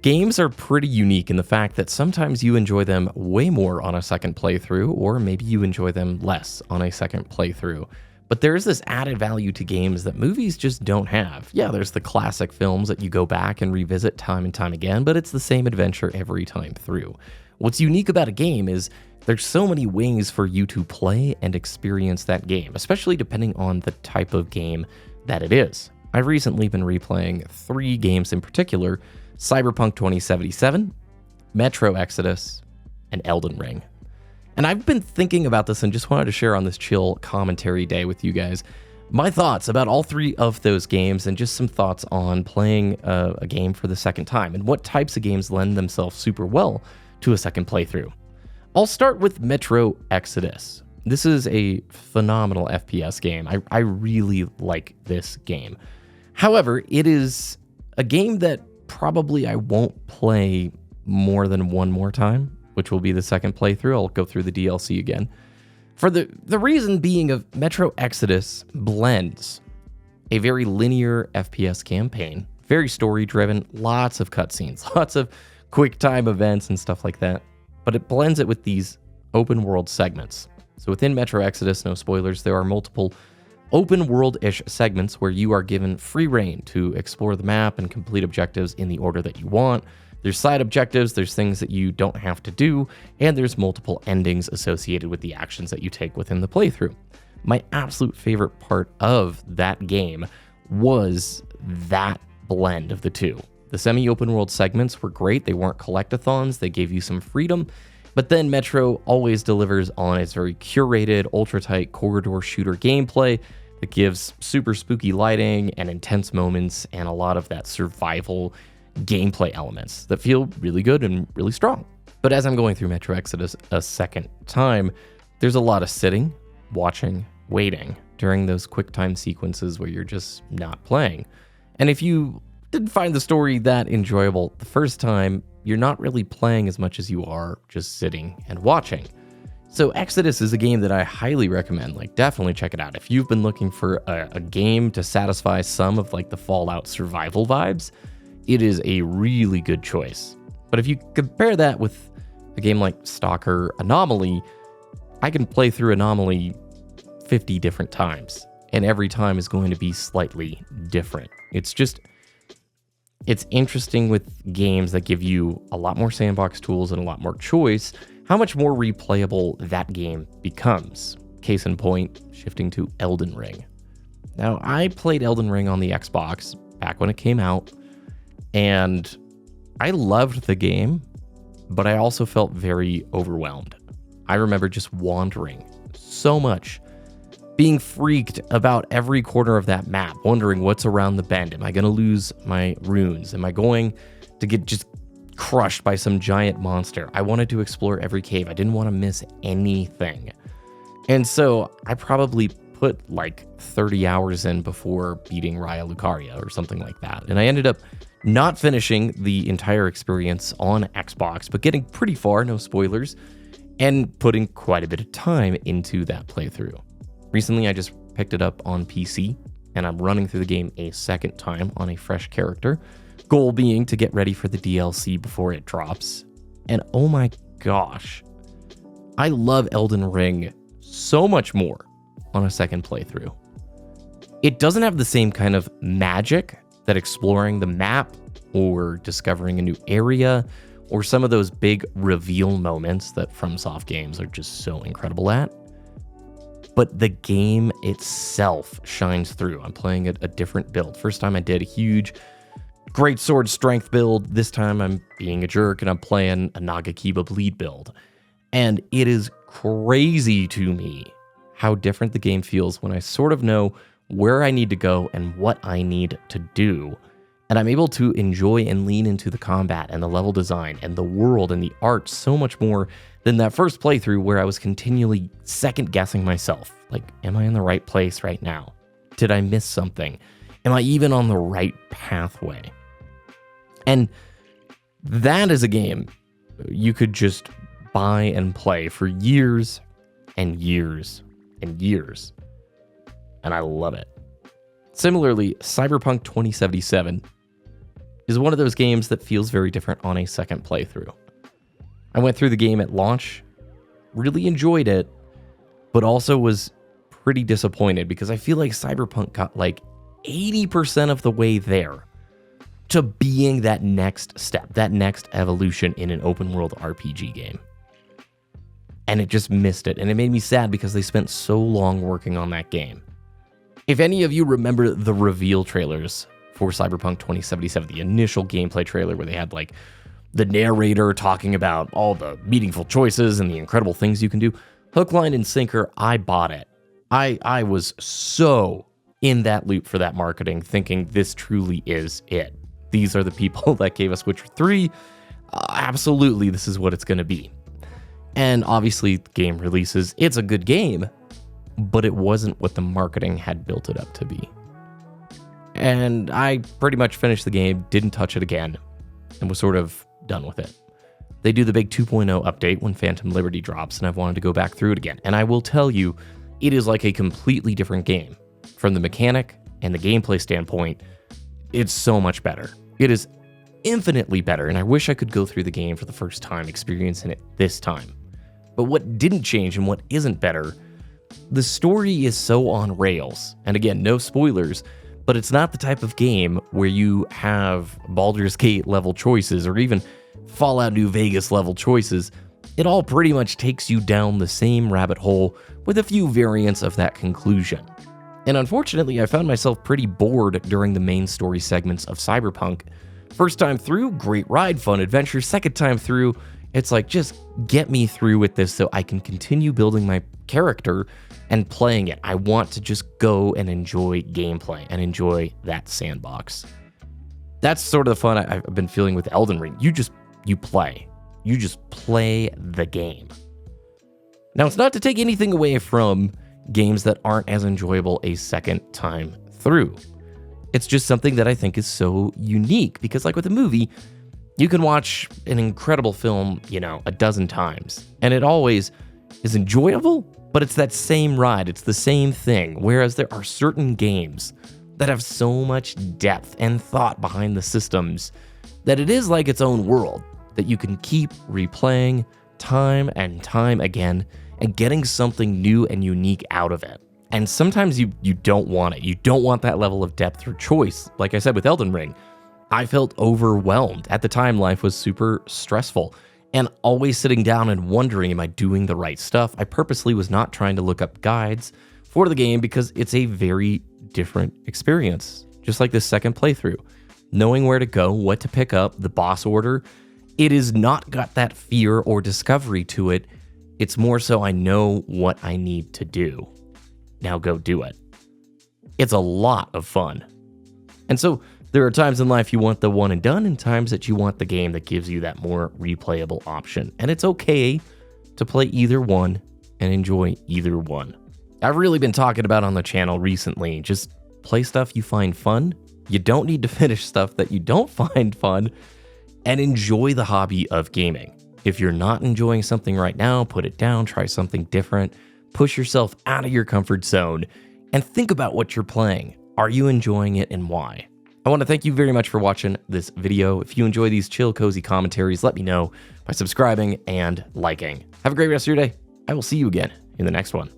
Games are pretty unique in the fact that sometimes you enjoy them way more on a second playthrough, or maybe you enjoy them less on a second playthrough. But there's this added value to games that movies just don't have. Yeah, there's the classic films that you go back and revisit time and time again, but it's the same adventure every time through. What's unique about a game is there's so many ways for you to play and experience that game, especially depending on the type of game that it is. I've recently been replaying 3 games in particular: Cyberpunk 2077, Metro Exodus, and Elden Ring. And I've been thinking about this and just wanted to share on this chill commentary day with you guys my thoughts about all 3 of those games, and just some thoughts on playing a game for the second time and what types of games lend themselves super well to a second playthrough. I'll start with Metro Exodus. This is a phenomenal FPS game. I really like this game. However, it is a game that probably I won't play more than one more time, which will be the second playthrough. I'll go through the DLC again. For the reason being of Metro Exodus blends a very linear FPS campaign, very story-driven, lots of cutscenes, lots of quick time events and stuff like that, but it blends it with these open world segments. So within Metro Exodus, no spoilers, there are multiple open world-ish segments where you are given free reign to explore the map and complete objectives in the order that you want. There's side objectives, there's things that you don't have to do, and there's multiple endings associated with the actions that you take within the playthrough. My absolute favorite part of that game was that blend of the two. The semi-open world segments were great. They weren't collectathons, they gave you some freedom, but then Metro always delivers on its very curated, ultra-tight corridor shooter gameplay that gives super spooky lighting and intense moments and a lot of that survival gameplay elements that feel really good and really strong. But as I'm going through Metro Exodus a second time, there's a lot of sitting, watching, waiting during those quick time sequences where you're just not playing. And if you didn't find the story that enjoyable the first time, you're not really playing as much as you are just sitting and watching. So Exodus is a game that I highly recommend. Like, definitely check it out. If you've been looking for a game to satisfy some of like the Fallout survival vibes, it is a really good choice. But if you compare that with a game like Stalker Anomaly, I can play through Anomaly 50 different times, and every time is going to be slightly different. It's interesting with games that give you a lot more sandbox tools and a lot more choice, how much more replayable that game becomes. Case in point, shifting to Elden Ring. Now, I played Elden Ring on the Xbox back when it came out, and I loved the game, but I also felt very overwhelmed. I remember just wandering so much, being freaked about every corner of that map, wondering what's around the bend. Am I going to lose my runes? Am I going to get just crushed by some giant monster? I wanted to explore every cave. I didn't want to miss anything. And so I probably put like 30 hours in before beating Raya Lucaria or something like that. And I ended up not finishing the entire experience on Xbox, but getting pretty far, no spoilers, and putting quite a bit of time into that playthrough. Recently, I just picked it up on PC, and I'm running through the game a second time on a fresh character, goal being to get ready for the DLC before it drops. And oh my gosh, I love Elden Ring so much more on a second playthrough. It doesn't have the same kind of magic that exploring the map or discovering a new area or some of those big reveal moments that FromSoft games are just so incredible at. But the game itself shines through. I'm playing a different build. First time I did a huge great sword strength build. This time I'm being a jerk and I'm playing a Nagakiba bleed build. And it is crazy to me how different the game feels when I sort of know where I need to go and what I need to do. And I'm able to enjoy and lean into the combat and the level design and the world and the art so much more than that first playthrough where I was continually second guessing myself. Like, am I in the right place right now? Did I miss something? Am I even on the right pathway? And that is a game you could just buy and play for years and years and years. And I love it. Similarly, Cyberpunk 2077 is one of those games that feels very different on a second playthrough. I went through the game at launch, really enjoyed it, but also was pretty disappointed because I feel like Cyberpunk got like 80% of the way there to being that next step, that next evolution in an open world RPG game. And it just missed it, and it made me sad because they spent so long working on that game. If any of you remember the reveal trailers for Cyberpunk 2077, the initial gameplay trailer where they had like the narrator talking about all the meaningful choices and the incredible things you can do, hook, line, and sinker, I bought it. I was so in that loop for that marketing, thinking this truly is it. These are the people that gave us Witcher 3. Absolutely, this is what it's going to be. And obviously, the game releases. It's a good game, but it wasn't what the marketing had built it up to be. And I pretty much finished the game, didn't touch it again, and was sort of done with it. They do the big 2.0 update when Phantom Liberty drops, and I've wanted to go back through it again. And I will tell you, it is like a completely different game. From the mechanic and the gameplay standpoint, it's so much better. It is infinitely better, and I wish I could go through the game for the first time, experiencing it this time. But what didn't change and what isn't better, the story is so on rails. And again, no spoilers, but it's not the type of game where you have Baldur's Gate level choices or even Fallout New Vegas level choices. It all pretty much takes you down the same rabbit hole with a few variants of that conclusion. And unfortunately, I found myself pretty bored during the main story segments of Cyberpunk. First time through, great ride, fun adventure. Second time through, it's like, just get me through with this so I can continue building my character and playing it. I want to just go and enjoy gameplay and enjoy that sandbox. That's sort of the fun I've been feeling with Elden Ring. You play. You just play the game. Now, it's not to take anything away from games that aren't as enjoyable a second time through. It's just something that I think is so unique because, like with a movie, you can watch an incredible film, a dozen times, and it always is enjoyable, but it's that same ride. It's the same thing. Whereas there are certain games that have so much depth and thought behind the systems that it is like its own world that you can keep replaying time and time again and getting something new and unique out of it. And sometimes you don't want it. You don't want that level of depth or choice. Like I said with Elden Ring, I felt overwhelmed. At the time, life was super stressful and always sitting down and wondering, am I doing the right stuff? I purposely was not trying to look up guides for the game because it's a very different experience. Just like this second playthrough, knowing where to go, what to pick up, the boss order, it is not got that fear or discovery to it. It's more so I know what I need to do. Now go do it. It's a lot of fun. And so there are times in life you want the one and done and times that you want the game that gives you that more replayable option. And it's okay to play either one and enjoy either one. I've really been talking about on the channel recently, just play stuff you find fun. You don't need to finish stuff that you don't find fun, and enjoy the hobby of gaming. If you're not enjoying something right now, put it down, try something different, push yourself out of your comfort zone, and think about what you're playing. Are you enjoying it and why? I want to thank you very much for watching this video. If you enjoy these chill, cozy commentaries, let me know by subscribing and liking. Have a great rest of your day. I will see you again in the next one.